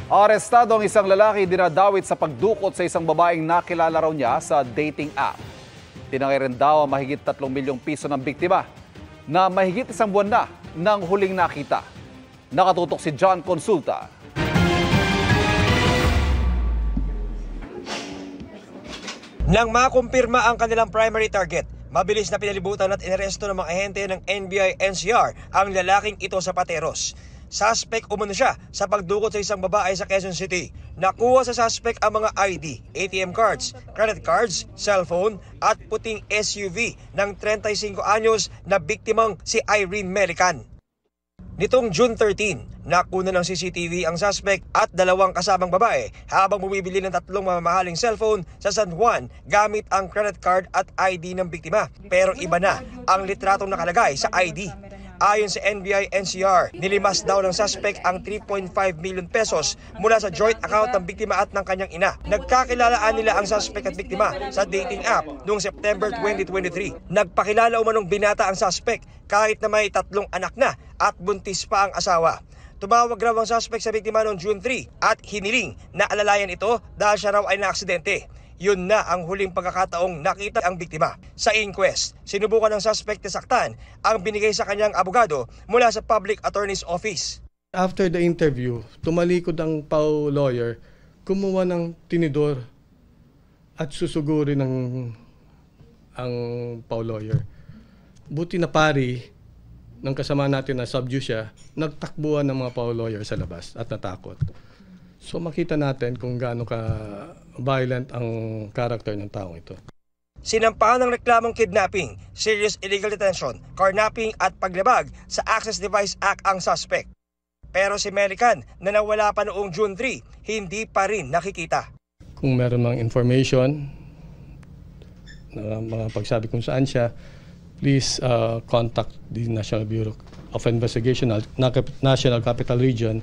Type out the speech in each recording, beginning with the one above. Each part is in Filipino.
Arestado ang isang lalaki dinadawit sa pagdukot sa isang babaeng nakilala raw niya sa dating app. Tinangay rin daw ang mahigit 3 milyong piso ng biktima na mahigit isang buwan na nang huling nakita. Nakatutok si John Consulta. Nang makumpirma ang kanilang primary target, mabilis na pinalibutan at inaresto ng mga ahente ng NBI-NCR ang lalaking ito sa Pateros. Suspect umano siya sa pagdukot sa isang babae sa Quezon City. Nakuha sa suspect ang mga ID, ATM cards, credit cards, cellphone at puting SUV ng 35 anyos na biktimang si Irene Melican. Nitong June 13, nakuna ng CCTV ang suspect at 2 kasamang babae habang bumibili ng 3 mamahaling cellphone sa San Juan gamit ang credit card at ID ng biktima. Pero iba na ang litratong nakalagay sa ID. Ayon sa NBI-NCR, nilimas daw ng suspect ang 3.5 million pesos mula sa joint account ng biktima at ng kanyang ina. Nagkakilalaan nila ang suspect at biktima sa dating app noong September 2023. Nagpakilala umanong binata ang suspect kahit na may 3 anak na at buntis pa ang asawa. Tumawag raw ang suspect sa biktima noong June 3 at hiniling na alalayan ito dahil siya raw ay naaksidente. Yun na ang huling pagkakataong nakita ang biktima. Sa inquest, sinubukan ng suspect na saktan ang binigay sa kanyang abogado mula sa Public Attorney's Office. After the interview, tumalikod ang PAW lawyer, kumuha ng tinidor at susuguri ang PAW lawyer. Buti na pari ng kasama natin na subdue siya, nagtakbuhan ng mga PAW lawyer sa labas at natakot. So makita natin kung gaano ka-violent ang karakter ng taong ito. Sinampahan ng reklamong kidnapping, serious illegal detention, carnapping at paglabag sa Access Device Act ang suspect. Pero si Melican na nawala pa noong June 3, hindi pa rin nakikita. Kung meron mga information, na mga pagsabi kung saan siya, please contact the National Bureau of Investigation, National Capital Region,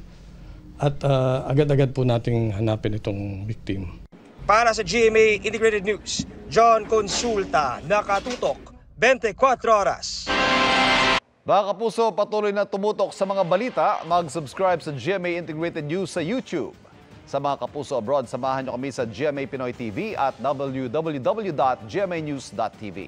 at agad-agad po nating hanapin itong victim. Para sa GMA Integrated News, John Consulta, nakatutok 24 oras. Mga kapuso, patuloy na tumutok sa mga balita. Mag-subscribe sa GMA Integrated News sa YouTube. Sa mga kapuso abroad, samahan niyo kami sa GMA Pinoy TV at www.gmanews.tv.